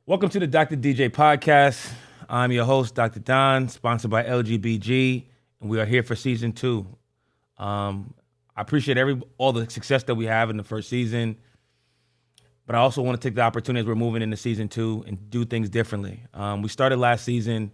Welcome to the DrDJpodcast. I'm your host, Dr. Don, sponsored by LGBG, and we are here for season 2. I appreciate all the success that we have in the first season, but I also want to take the opportunity as we're moving into season 2 and do things differently. We started last season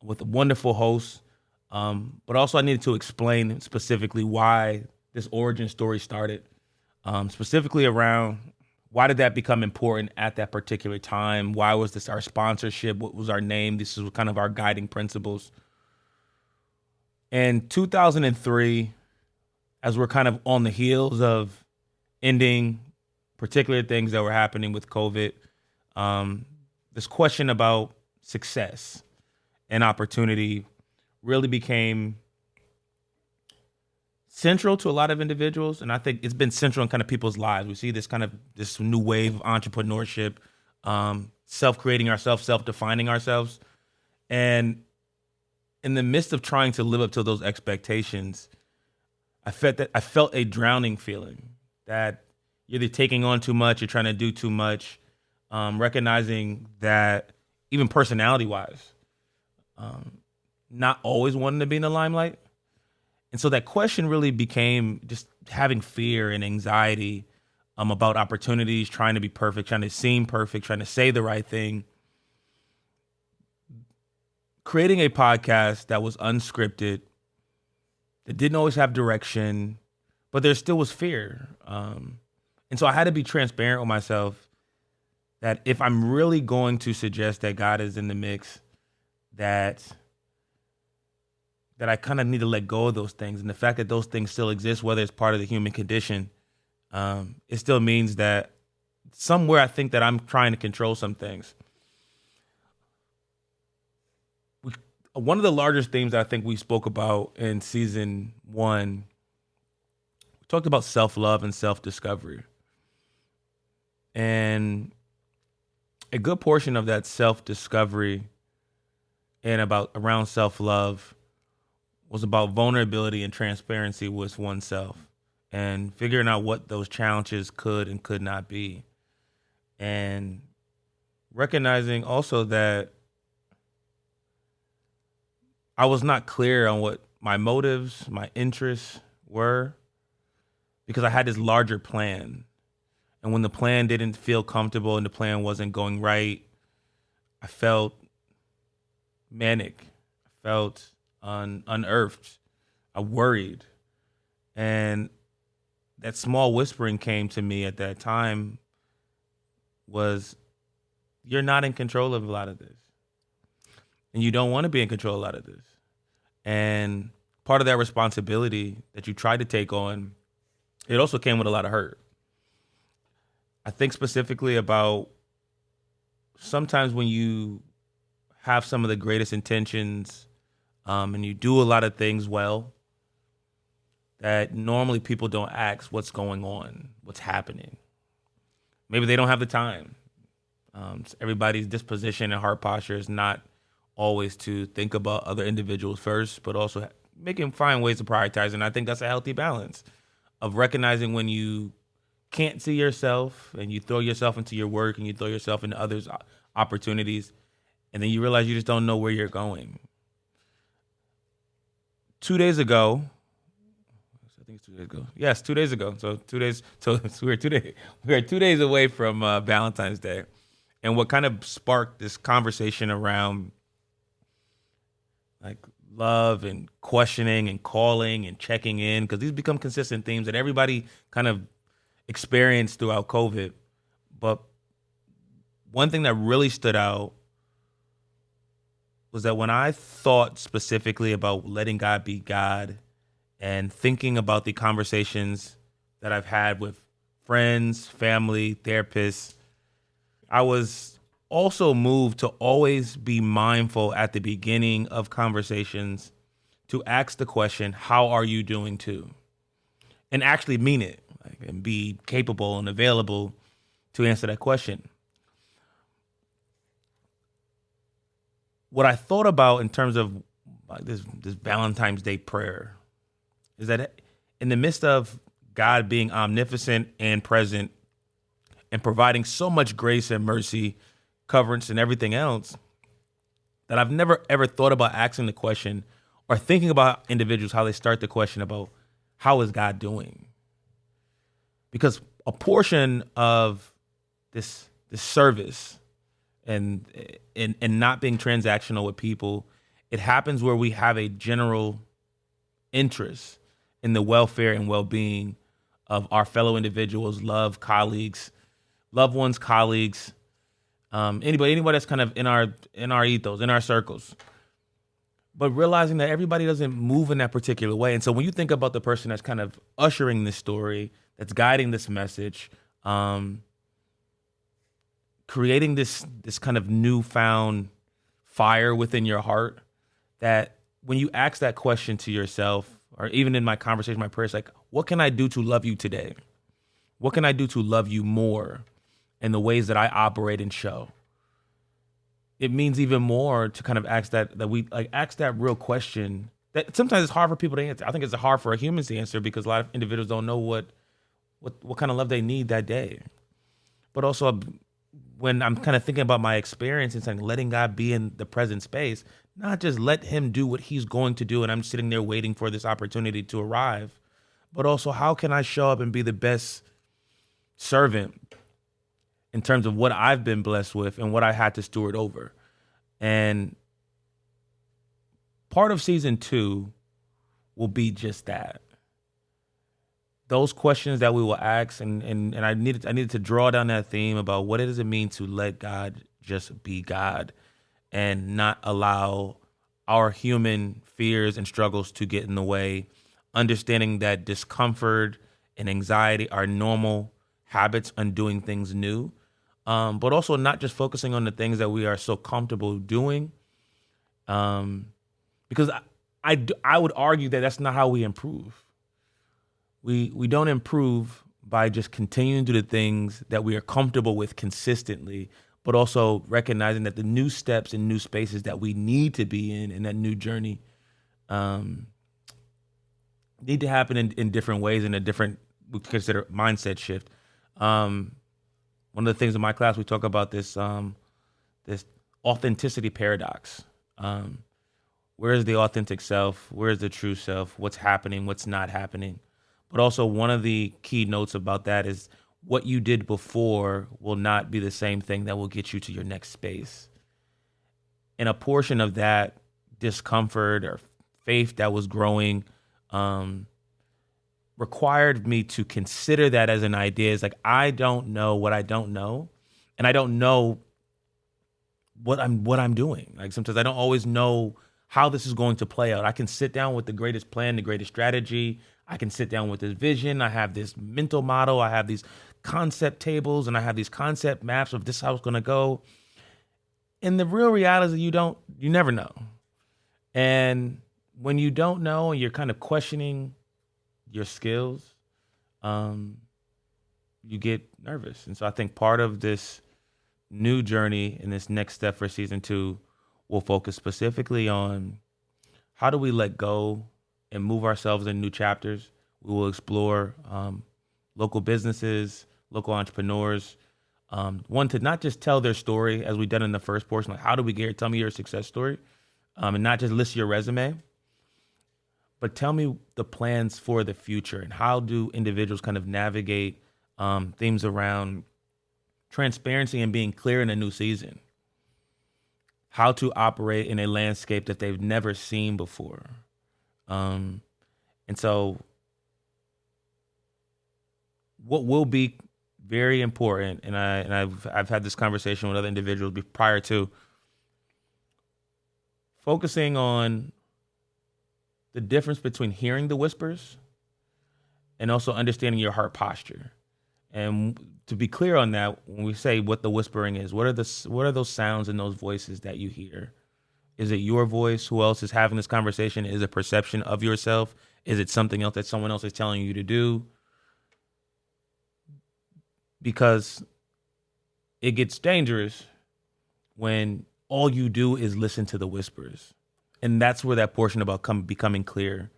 with a wonderful host, but also I needed to explain specifically why this origin story started, specifically around why did that become important at that particular time? Why was this our sponsorship? What was our name? This is kind of our guiding principles. In 2003, as we're kind of on the heels of ending particular things that were happening with COVID, this question about success and opportunity really became central to a lot of individuals, and I think it's been central in kind of people's lives. We see this new wave of entrepreneurship, self-creating ourselves, self-defining ourselves, and in the midst of trying to live up to those expectations, I felt a drowning feeling that you're either taking on too much, you're trying to do too much, recognizing that even personality-wise, not always wanting to be in the limelight. And so that question really became just having fear and anxiety about opportunities, trying to be perfect, trying to seem perfect, trying to say the right thing. Creating a podcast that was unscripted, that didn't always have direction, but there still was fear. And so I had to be transparent with myself that if I'm really going to suggest that God is in the mix, that I kind of need to let go of those things. And the fact that those things still exist, whether it's part of the human condition, it still means that somewhere I think that I'm trying to control some things. One of the largest themes that I think we spoke about in season 1, we talked about self-love and self-discovery. And a good portion of that self-discovery and around self-love was about vulnerability and transparency with oneself and figuring out what those challenges could and could not be. And recognizing also that I was not clear on what my motives, my interests were, because I had this larger plan. And when the plan didn't feel comfortable and the plan wasn't going right, I felt manic. I felt unearthed. I worried. And that small whispering came to me at that time was, you're not in control of a lot of this. And you don't want to be in control of a lot of this. And part of that responsibility that you tried to take on, it also came with a lot of hurt. I think specifically about sometimes when you have some of the greatest intentions, and you do a lot of things well, that normally people don't ask what's going on, what's happening. Maybe they don't have the time. Everybody's disposition and heart posture is not always to think about other individuals first, but also find ways to prioritize. And I think that's a healthy balance of recognizing when you can't see yourself and you throw yourself into your work and you throw yourself into others' opportunities, and then you realize you just don't know where you're going. 2 days ago, I think it's 2 days ago. Yes, 2 days ago. So 2 days. So we're 2 days away from Valentine's Day, and what kind of sparked this conversation around like love and questioning and calling and checking in, because these become consistent themes that everybody kind of experienced throughout COVID. But one thing that really stood out was that when I thought specifically about letting God be God and thinking about the conversations that I've had with friends, family, therapists, I was also moved to always be mindful at the beginning of conversations to ask the question, how are you doing too? And actually mean it, and be capable and available to answer that question. What I thought about in terms of like this Valentine's Day prayer is that in the midst of God being omnipotent and present and providing so much grace and mercy coverage and everything else, that I've never ever thought about asking the question or thinking about individuals, how they start the question about how is God doing? Because a portion of this service and not being transactional with people, it happens where we have a general interest in the welfare and well-being of our fellow individuals, loved colleagues, loved ones, colleagues, anybody that's kind of in our ethos, in our circles. But realizing that everybody doesn't move in that particular way. And so when you think about the person that's kind of ushering this story, that's guiding this message, creating this kind of newfound fire within your heart, that when you ask that question to yourself, or even in my conversation, my prayers, like, what can I do to love you today? What can I do to love you more in the ways that I operate and show? It means even more to kind of ask that we like ask that real question that sometimes it's hard for people to answer. I think it's hard for humans to answer because a lot of individuals don't know what kind of love they need that day. But also when I'm kind of thinking about my experience and saying, letting God be in the present space, not just let him do what he's going to do and I'm sitting there waiting for this opportunity to arrive, but also how can I show up and be the best servant in terms of what I've been blessed with and what I had to steward over. And part of season 2 will be just that. Those questions that we will ask, and I needed to draw down that theme about what does it mean to let God just be God and not allow our human fears and struggles to get in the way, understanding that discomfort and anxiety are normal habits on doing things new. But also not just focusing on the things that we are so comfortable doing, because I would argue that that's not how we improve. We don't improve by just continuing to do the things that we are comfortable with consistently, but also recognizing that the new steps and new spaces that we need to be in that new journey, need to happen in different ways, in a different, we consider mindset shift. One of the things in my class, we talk about this authenticity paradox. Where is the authentic self? Where is the true self? What's happening? What's not happening? But also one of the key notes about that is what you did before will not be the same thing that will get you to your next space. And a portion of that discomfort or faith that was growing required me to consider that as an idea. It's like, I don't know what I don't know, and I don't know what I'm doing. Like sometimes I don't always know how this is going to play out. I can sit down with the greatest plan, the greatest strategy. I can sit down with this vision. I have this mental model. I have these concept tables, and I have these concept maps of this is how it's going to go. And the real reality is you never know. And when you don't know and you're kind of questioning your skills, you get nervous. And so I think part of this new journey and this next step for season 2 will focus specifically on how do we let go and move ourselves in new chapters. We will explore local businesses, local entrepreneurs, one to not just tell their story as we've done in the first portion, like how do we get here? Tell me your success story, and not just list your resume, but tell me the plans for the future and how do individuals kind of navigate themes around transparency and being clear in a new season, how to operate in a landscape that they've never seen before. And so what will be very important, and I've had this conversation with other individuals prior to, focusing on the difference between hearing the whispers and also understanding your heart posture. And to be clear on that, when we say what the whispering is, what are those sounds and those voices that you hear? Is it your voice? Who else is having this conversation? Is it a perception of yourself? Is it something else that someone else is telling you to do? Because it gets dangerous when all you do is listen to the whispers. And that's where that portion about becoming clear.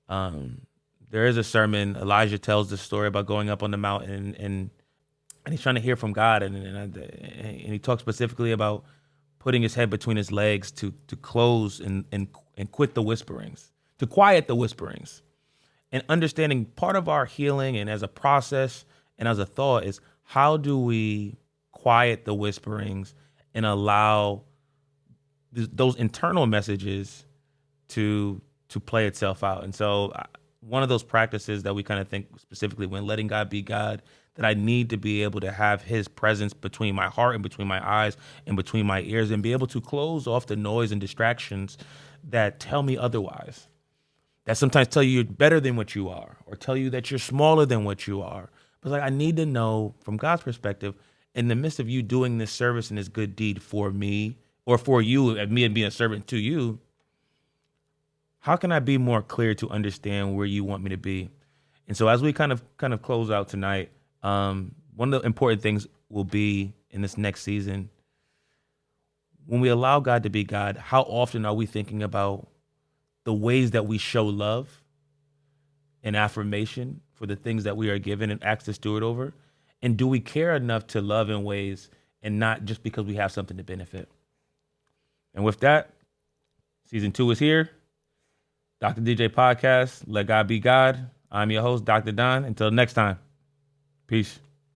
There is a sermon, Elijah tells the story about going up on the mountain and and he's trying to hear from God, and he talks specifically about putting his head between his legs to close and quit the whisperings, to quiet the whisperings, and understanding part of our healing and as a process and as a thought is how do we quiet the whisperings and allow those internal messages to play itself out. And so one of those practices that we kind of think specifically when letting God be God, that I need to be able to have his presence between my heart and between my eyes and between my ears and be able to close off the noise and distractions that tell me otherwise, that sometimes tell you you're better than what you are or tell you that you're smaller than what you are. But like, I need to know from God's perspective, in the midst of you doing this service and this good deed for me or for you and me and being a servant to you, how can I be more clear to understand where you want me to be? And so as we kind of close out tonight, one of the important things will be in this next season, when we allow God to be God, how often are we thinking about the ways that we show love and affirmation for the things that we are given and asked to steward over? And do we care enough to love in ways and not just because we have something to benefit? And with that, season 2 is here. Dr. DJ Podcast, Let God Be God. I'm your host, Dr. Don. Until next time, peace.